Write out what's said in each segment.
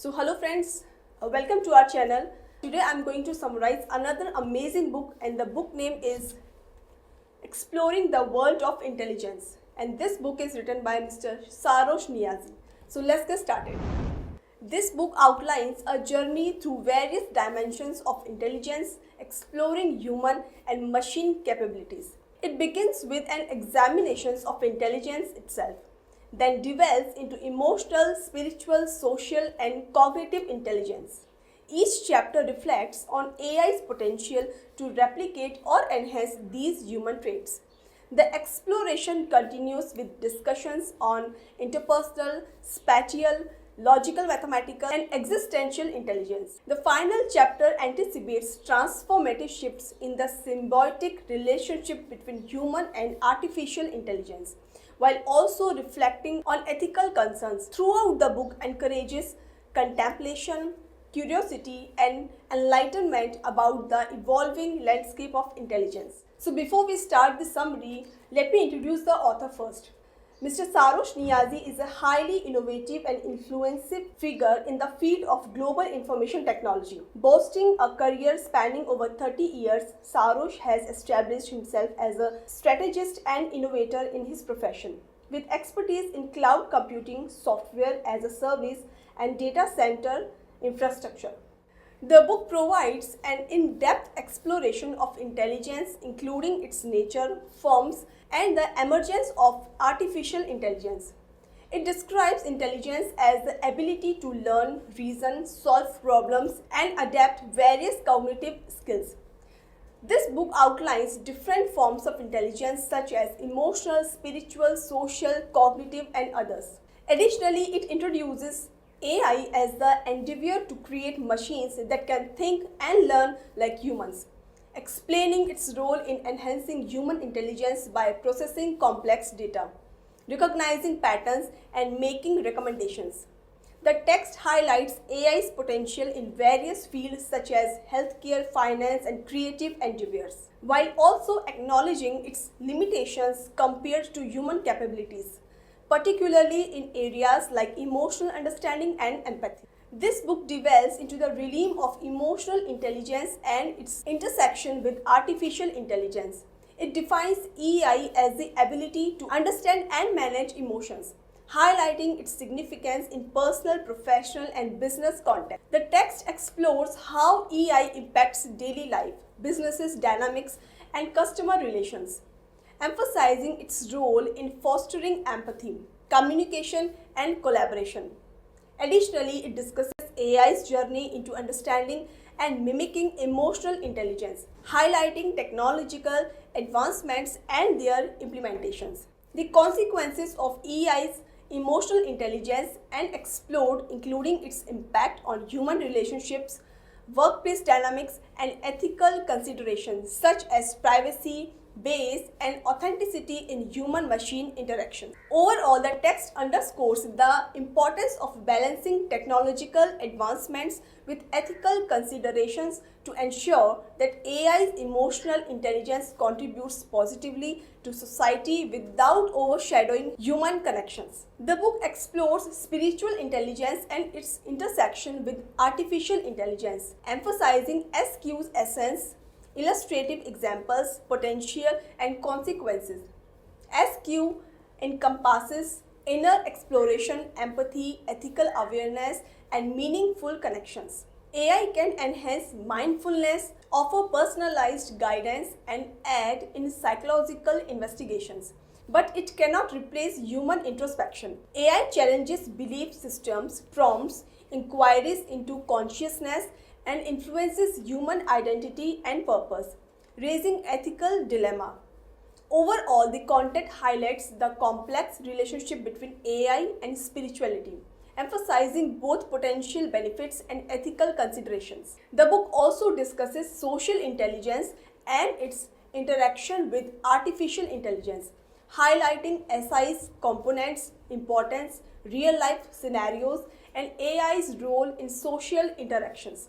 So hello friends, welcome to our channel. Today I'm going to summarize another amazing book and the book name is Exploring the World of Intelligence, and this book is written by Mr. Sarosh Niazi. So let's get started. This book outlines a journey through various dimensions of intelligence, exploring human and machine capabilities. It begins with an examination of intelligence itself, then develops into emotional, spiritual, social, and cognitive intelligence. Each chapter reflects on AI's potential to replicate or enhance these human traits. The exploration continues with discussions on interpersonal, spatial, logical, mathematical, and existential intelligence. The final chapter anticipates transformative shifts in the symbiotic relationship between human and artificial intelligence, while also reflecting on ethical concerns. Throughout the book encourages contemplation, curiosity, and enlightenment about the evolving landscape of intelligence. So before we start the summary, let me introduce the author first. Mr. Sarosh Niazi is a highly innovative and influential figure in the field of global information technology. Boasting a career spanning over 30 years, Sarosh has established himself as a strategist and innovator in his profession. With expertise in cloud computing, software as a service, and data center infrastructure. The book provides an in-depth exploration of intelligence, including its nature, forms, and the emergence of artificial intelligence. It describes intelligence as the ability to learn, reason, solve problems, and adapt various cognitive skills. This book outlines different forms of intelligence such as emotional, spiritual, social, cognitive, and others. Additionally, it introduces AI as the endeavor to create machines that can think and learn like humans, explaining its role in enhancing human intelligence by processing complex data, recognizing patterns, and making recommendations. The text highlights AI's potential in various fields such as healthcare, finance, and creative endeavors, while also acknowledging its limitations compared to human capabilities, particularly in areas like emotional understanding and empathy. This book delves into the realm of emotional intelligence and its intersection with artificial intelligence. It defines AI as the ability to understand and manage emotions, highlighting its significance in personal, professional, and business context. The text explores how AI impacts daily life, businesses, dynamics, and customer relations, emphasizing its role in fostering empathy, communication, and collaboration. Additionally, it discusses AI's journey into understanding and mimicking emotional intelligence, highlighting technological advancements and their implementations, the consequences of AI's emotional intelligence, and explored, including its impact on human relationships, workplace dynamics, and ethical considerations such as privacy, bias, and authenticity in human-machine interaction. Overall, the text underscores the importance of balancing technological advancements with ethical considerations to ensure that AI's emotional intelligence contributes positively to society without overshadowing human connections. The book explores spiritual intelligence and its intersection with artificial intelligence, emphasizing SQ's essence, illustrative examples, potential, and consequences. SQ encompasses inner exploration, empathy, ethical awareness, and meaningful connections. AI can enhance mindfulness, offer personalized guidance, and aid in psychological investigations, but it cannot replace human introspection. AI challenges belief systems, prompts inquiries into consciousness, and influences human identity and purpose, raising ethical dilemma. Overall, the content highlights the complex relationship between AI and spirituality, emphasizing both potential benefits and ethical considerations. The book also discusses social intelligence and its interaction with artificial intelligence, highlighting SI's components, importance, real-life scenarios, and AI's role in social interactions.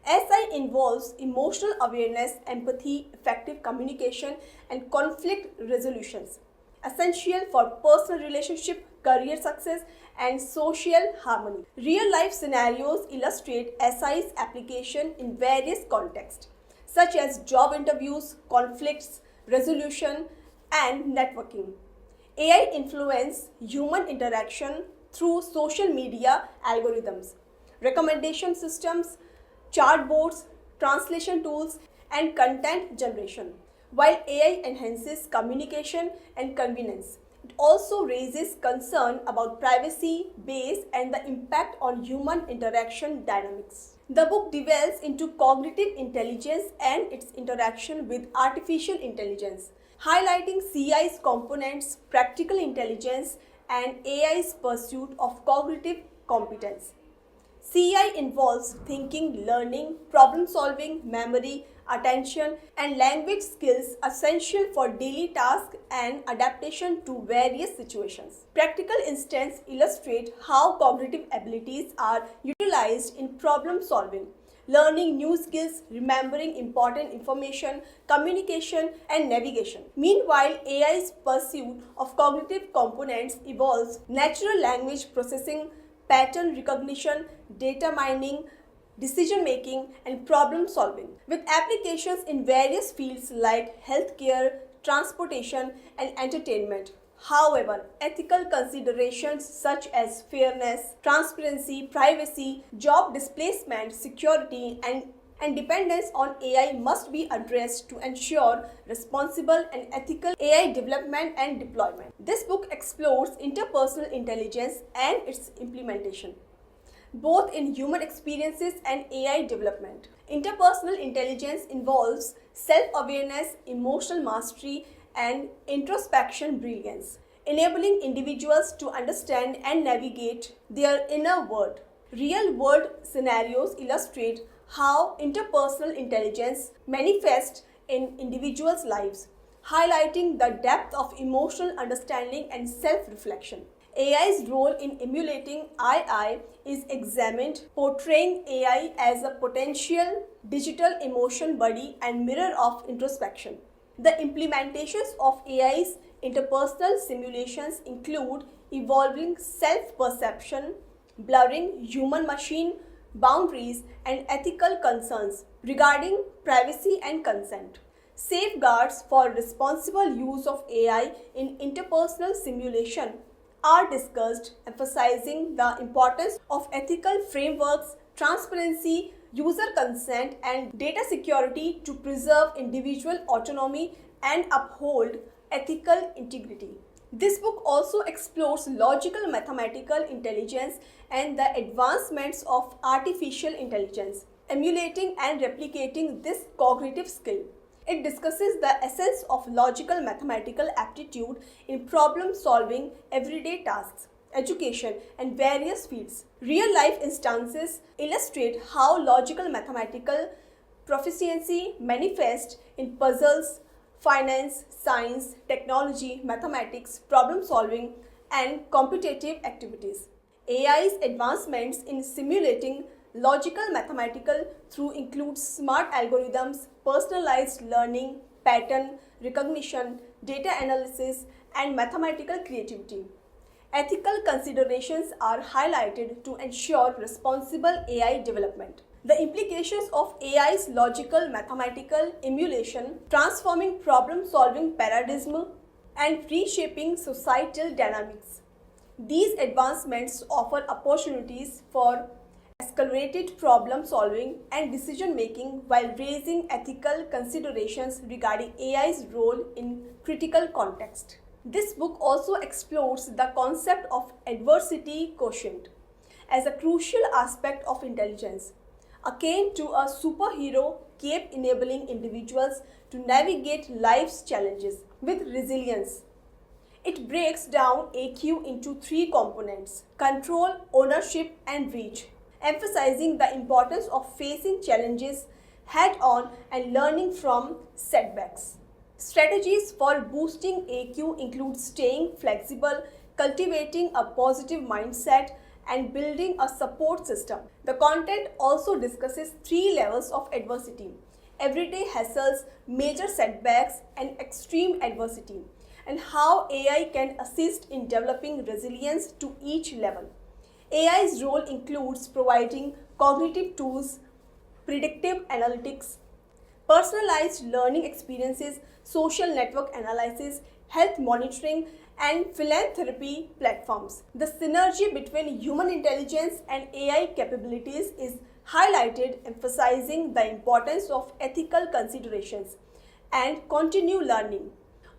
SI involves emotional awareness, empathy, effective communication, and conflict resolutions, essential for personal relationship, career success, and social harmony. Real life scenarios illustrate SI's application in various contexts, such as job interviews, conflicts, resolution, and networking. AI influence human interaction through social media algorithms, recommendation systems, chatbots, translation tools, and content generation. While AI enhances communication and convenience, it also raises concern about privacy, bias, and the impact on human interaction dynamics. The book delves into cognitive intelligence and its interaction with artificial intelligence, highlighting CI's components, practical intelligence, and AI's pursuit of cognitive competence. CI involves thinking, learning, problem solving, memory, attention, and language skills essential for daily tasks and adaptation to various situations. Practical instances illustrate how cognitive abilities are utilized in problem solving, learning new skills, remembering important information, communication, and navigation. Meanwhile, AI's pursuit of cognitive components involves natural language processing, pattern recognition, data mining, decision making, and problem solving, with applications in various fields like healthcare, transportation, and entertainment. However, ethical considerations such as fairness, transparency, privacy, job displacement, security, and dependence on AI must be addressed to ensure responsible and ethical AI development and deployment. This book explores interpersonal intelligence and its implementation, both in human experiences and AI development. Interpersonal intelligence involves self-awareness, emotional mastery, and introspection brilliance, enabling individuals to understand and navigate their inner world. Real-world scenarios illustrate how interpersonal intelligence manifests in individuals' lives, highlighting the depth of emotional understanding and self-reflection. AI's role in emulating II is examined, portraying AI as a potential digital emotion buddy and mirror of introspection. The implementations of AI's interpersonal simulations include evolving self-perception, blurring human-machine boundaries, and ethical concerns regarding privacy and consent. Safeguards for responsible use of AI in interpersonal simulation are discussed, emphasizing the importance of ethical frameworks, transparency, user consent, and data security to preserve individual autonomy and uphold ethical integrity. This book also explores logical mathematical intelligence and the advancements of artificial intelligence, emulating and replicating this cognitive skill. It discusses the essence of logical mathematical aptitude in problem solving, everyday tasks, education, and various fields. Real life instances illustrate how logical mathematical proficiency manifests in puzzles, finance, science, technology, mathematics, problem solving, and competitive activities. AI's advancements in simulating logical mathematical through includes smart algorithms, personalized learning, pattern recognition, data analysis, and mathematical creativity. Ethical considerations are highlighted to ensure responsible AI development. The implications of AI's logical mathematical emulation, transforming problem-solving paradigm, and reshaping societal dynamics. These advancements offer opportunities for accelerated problem solving and decision making while raising ethical considerations regarding AI's role in critical context. This book also explores the concept of adversity quotient as a crucial aspect of intelligence, akin to a superhero cape enabling individuals to navigate life's challenges with resilience. It breaks down AQ into three components: control, ownership, and reach, emphasizing the importance of facing challenges head-on and learning from setbacks. Strategies for boosting AQ include staying flexible, cultivating a positive mindset, and building a support system. The content also discusses three levels of adversity: everyday hassles, major setbacks, and extreme adversity, and how AI can assist in developing resilience to each level. AI's role includes providing cognitive tools, predictive analytics, personalized learning experiences, social network analysis, health monitoring, and philanthropy platforms. The synergy between human intelligence and AI capabilities is highlighted, emphasizing the importance of ethical considerations and continued learning.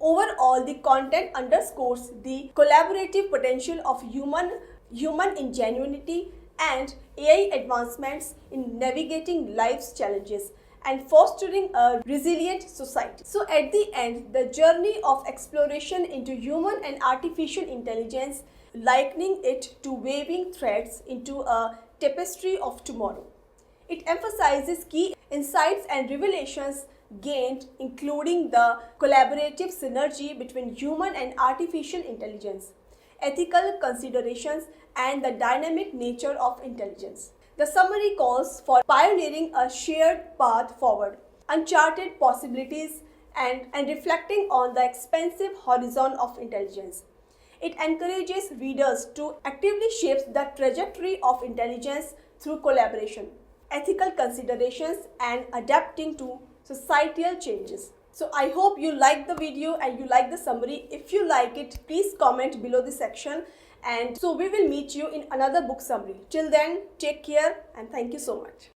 Overall, the content underscores the collaborative potential of human ingenuity and AI advancements in navigating life's challenges and fostering a resilient society. So, at the end, the journey of exploration into human and artificial intelligence, likening it to weaving threads into a tapestry of tomorrow. It emphasizes key insights and revelations gained, including the collaborative synergy between human and artificial intelligence, ethical considerations, and the dynamic nature of intelligence. The summary calls for pioneering a shared path forward, uncharted possibilities, and reflecting on the expansive horizon of intelligence. It encourages readers to actively shape the trajectory of intelligence through collaboration, ethical considerations, and adapting to societal changes. So I hope you like the video and you like the summary. If you like it, please comment below the section. And so we will meet you in another book summary. Till then, take care and thank you so much.